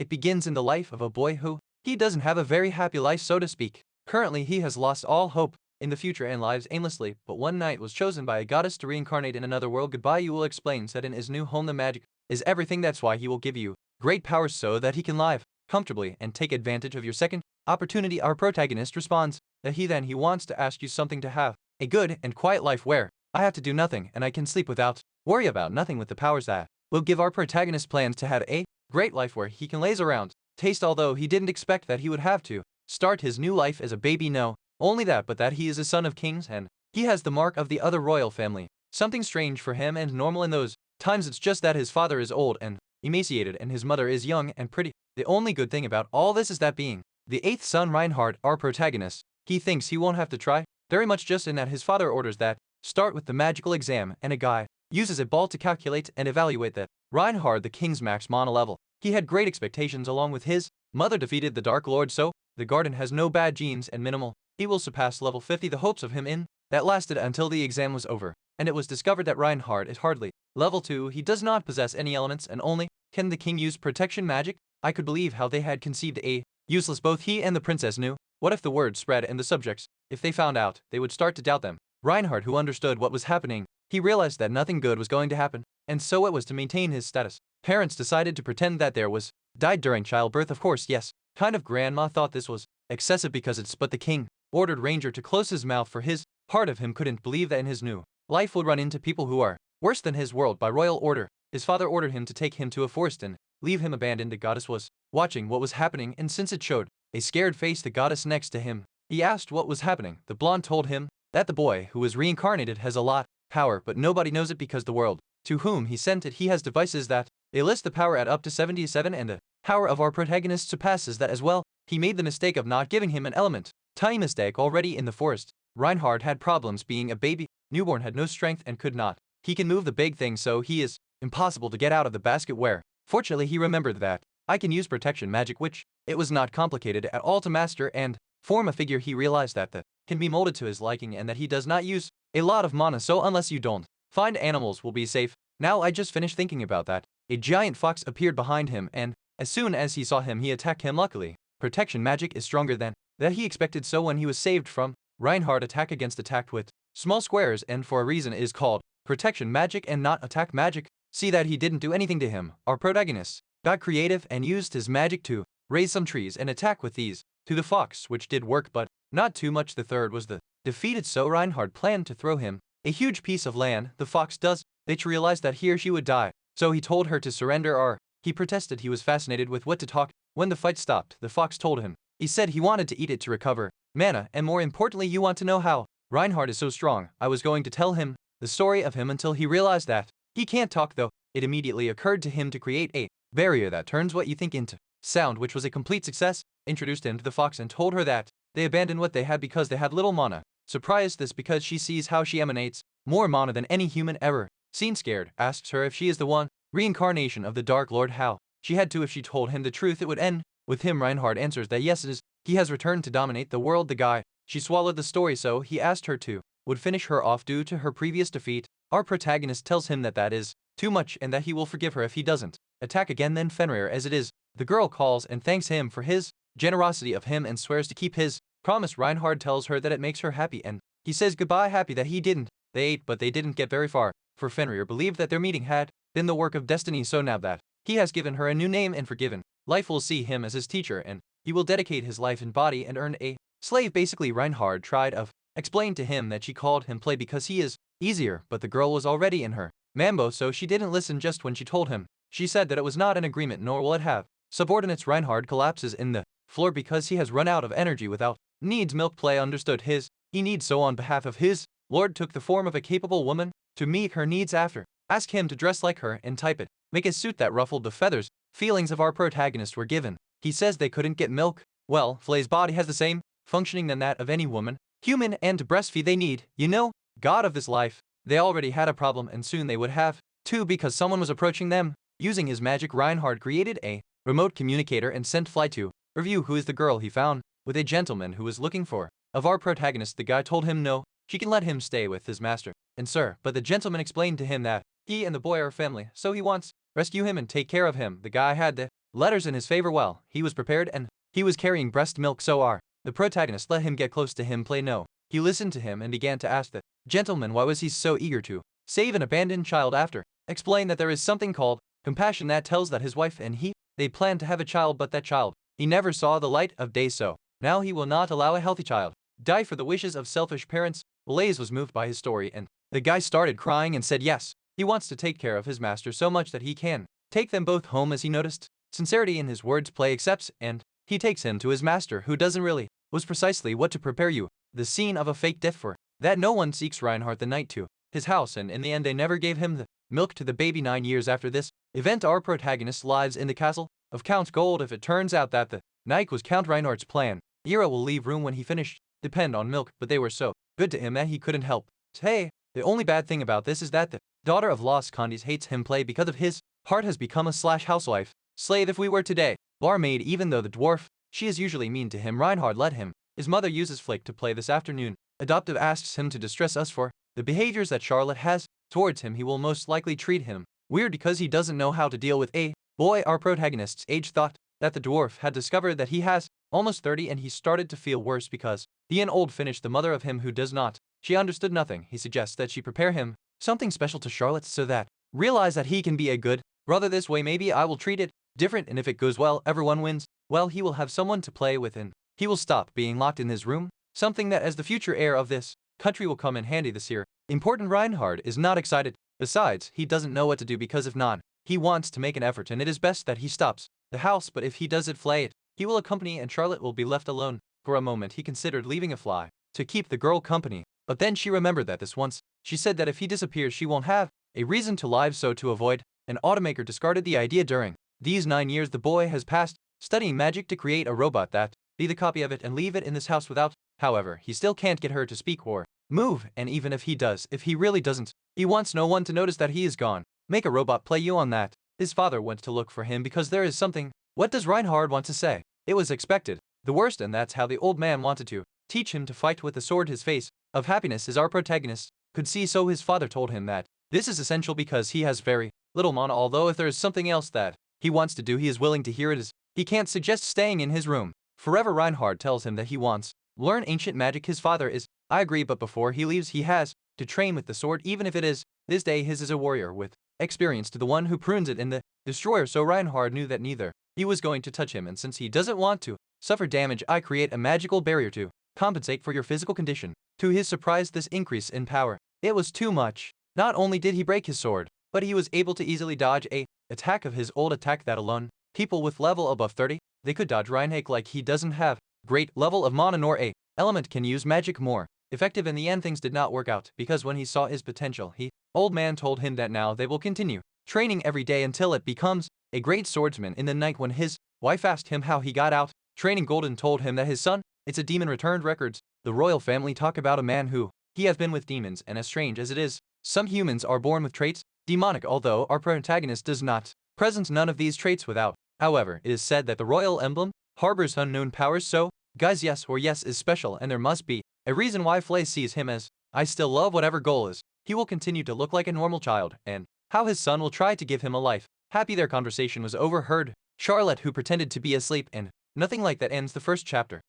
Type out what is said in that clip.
It begins in the life of a boy who, he doesn't have a very happy life so to speak. Currently he has lost all hope in the future and lives aimlessly, but one night was chosen by a goddess to reincarnate in another world. Goodbye, you will explain, said in his new home the magic is everything, that's why he will give you great powers so that he can live comfortably and take advantage of your second opportunity. Our protagonist responds that he wants to ask you something to have a good and quiet life where I have to do nothing and I can sleep without worry about nothing with the powers that will give our protagonist plans to have a great life where he can laze around, taste, although he didn't expect that he would have to start his new life as a baby. No, only that, but that he is a son of kings and he has the mark of the other royal family. Something strange for him and normal in those times. It's just that his father is old and emaciated and his mother is young and pretty. The only good thing about all this is that being the eighth son, Reinhardt, our protagonist, he thinks he won't have to try very much, just in that his father orders that start with the magical exam and a guy uses a ball to calculate and evaluate that. Reinhardt, the king's max mana level. He had great expectations along with his mother defeated the Dark Lord, so the garden has no bad genes and minimal. He will surpass level 50. The hopes of him in that lasted until the exam was over, and it was discovered that Reinhardt is hardly level 2. He does not possess any elements and only can the king use protection magic. I could believe how they had conceived a useless. Both he and the princess knew. What if the word spread and the subjects, if they found out, they would start to doubt them. Reinhardt, who understood what was happening, he realized that nothing good was going to happen, and so it was to maintain his status. Parents decided to pretend that there was died during childbirth. Of course, yes. Kind of grandma thought this was excessive because it's but the king ordered Ranger to close his mouth, for his part of him couldn't believe that in his new life would run into people who are worse than his world. By royal order, his father ordered him to take him to a forest and leave him abandoned. The goddess was watching what was happening, and since it showed a scared face, the goddess next to him, he asked what was happening. The blonde told him that the boy who was reincarnated has a lot power, but nobody knows it because the world to whom he sent it, he has devices that they list the power at up to 77, and the power of our protagonist surpasses that as well. He made the mistake of not giving him an element. Tiny mistake. Already in the forest, Reinhardt had problems being a baby. Newborn had no strength and could not. He can move the big thing, so he is impossible to get out of the basket where. Fortunately, he remembered that I can use protection magic, which it was not complicated at all to master and form a figure. He realized that the can be molded to his liking and that he does not use a lot of mana, so unless you don't find animals will be safe. Now I just finished thinking about that. A giant fox appeared behind him, and as soon as he saw him he attacked him. Luckily, protection magic is stronger than that he expected, so when he was saved from Reinhardt attack against attacked with small squares, and for a reason is called protection magic and not attack magic. See that he didn't do anything to him. Our protagonist got creative and used his magic to raise some trees and attack with these to the fox, which did work but not too much. The third was the defeated, so Reinhardt planned to throw him a huge piece of land. The fox does. They realized that he or she would die, so he told her to surrender, or he protested. He was fascinated with what to talk. When the fight stopped, the fox told him. He said he wanted to eat it to recover mana, and more importantly, you want to know how Reinhardt is so strong. I was going to tell him the story of him until he realized that he can't talk, though. It immediately occurred to him to create a barrier that turns what you think into sound, which was a complete success. Introduced him to the fox and told her that they abandoned what they had because they had little mana. Surprised this because she sees how she emanates more mana than any human ever seen. Scared, asks her if she is the one reincarnation of the Dark Lord. How she had to. If she told him the truth, it would end with him. Reinhardt answers that yes, it is. He has returned to dominate the world. The guy she swallowed the story, so he asked her to would finish her off due to her previous defeat. Our protagonist tells him that that is too much and that he will forgive her if he doesn't attack again. Then Fenrir, as it is, the girl calls and thanks him for his generosity of him and swears to keep his promise. Reinhardt tells her that it makes her happy and he says goodbye, happy that he didn't. They ate, but they didn't get very far, for Fenrir believed that their meeting had been the work of destiny, so now that he has given her a new name and forgiven life will see him as his teacher, and he will dedicate his life and body and earn a slave. Basically, Reinhardt tried of explain to him that she called him play because he is easier, but the girl was already in her mambo, so she didn't listen. Just when she told him, she said that it was not an agreement, nor will it have subordinates. Reinhardt collapses in the floor because he has run out of energy without needs milk. Play understood his he needs, so on behalf of his lord took the form of a capable woman to meet her needs. After ask him to dress like her and type it make a suit that ruffled the feathers. Feelings of our protagonist were given. He says they couldn't get milk. Well, Flay's body has the same functioning than that of any woman human, and to breastfeed they need, you know, god of this life. They already had a problem and soon they would have two because someone was approaching them. Using his magic, Reinhardt created a remote communicator and sent Fly to review who is the girl he found with a gentleman who was looking for of our protagonist. The guy told him no, she can let him stay with his master and sir, but the gentleman explained to him that he and the boy are family, so he wants rescue him and take care of him. The guy had the letters in his favor while he was prepared and he was carrying breast milk so the protagonist let him get close to him play no. He listened to him and began to ask the gentleman why was he so eager to save an abandoned child after. Explain that there is something called compassion that tells that his wife and they plan to have a child but that child, he never saw the light of day so now he will not allow a healthy child die for the wishes of selfish parents. Blaze was moved by his story and the guy started crying and said yes, he wants to take care of his master so much that he can take them both home as he noticed sincerity in his words play accepts and he takes him to his master who doesn't really was precisely what to prepare you. The scene of a fake death for that no one seeks Reinhardt the night to his house and in the end they never gave him the milk to the baby. 9 years after this event our protagonist lives in the castle of Count Gold. If it turns out that the night was Count Reinhardt's plan, Ira will leave room when he finished depend on milk but they were so good to him that he couldn't help. Hey, the only bad thing about this is that the daughter of Los Condes hates him play because of his heart has become a housewife slave if we were today barmaid even though the dwarf she is usually mean to him. Reinhardt let him. His mother uses Flake to play this afternoon. Adoptive asks him to distress us for the behaviors that Charlotte has towards him. He will most likely treat him weird because he doesn't know how to deal with a boy. Our protagonist's age thought that the dwarf had discovered that he has almost 30 and he started to feel worse because the old finished the mother of him who does not. She understood nothing. He suggests that she prepare him something special to Charlotte so that realize that he can be a good brother this way. Maybe I will treat it different and if it goes well everyone wins. Well, he will have someone to play with and he will stop being locked in his room, something that as the future heir of this country will come in handy this year. Important Reinhardt is not excited. Besides, he doesn't know what to do because if not, he wants to make an effort and it is best that he stops the house but if he does it flay it, he will accompany and Charlotte will be left alone. For a moment he considered leaving a fly to keep the girl company, but then she remembered that this once she said that if he disappears she won't have a reason to lie so to avoid an automaker discarded the idea. During these 9 years the boy has passed studying magic to create a robot that be the copy of it and leave it in this house without. However, he still can't get her to speak or move and even if he does, if he really doesn't, he wants no one to notice that he is gone. Make a robot play you on that. His father went to look for him because there is something. What does Reinhardt want to say? It was expected. The worst and that's how the old man wanted to teach him to fight with the sword. His face of happiness as our protagonist could see so his father told him that this is essential because he has very little mana although if there is something else that he wants to do he is willing to hear it as he can't suggest staying in his room forever. Reinhardt tells him that he wants learn ancient magic. His father is I agree but before he leaves he has to train with the sword even if it is this day his is a warrior with experience to the one who prunes it in the destroyer. So Reinhardt knew that neither he was going to touch him and since he doesn't want to suffer damage I create a magical barrier to compensate for your physical condition. To his surprise this increase in power, it was too much. Not only did he break his sword, but he was able to easily dodge a attack of his old attack that alone. People with level above 30, they could dodge Reinhardt like he doesn't have great level of mana nor a element can use magic more effective. In the end things did not work out because when he saw his potential old man told him that now they will continue training every day until it becomes a great swordsman. In the night when his wife asked him how he got out training, Golden told him that his son, it's a demon returned records. The royal family talk about a man who he has been with demons and as strange as it is, some humans are born with traits demonic although our protagonist does not present none of these traits without. However, it is said that the royal emblem harbors unknown powers so guys yes or yes is special and there must be a reason why Flay sees him as I still love whatever goal is. He will continue to look like a normal child and how his son will try to give him a life. Happy their conversation was overheard. Charlotte who pretended to be asleep and nothing like that ends the first chapter.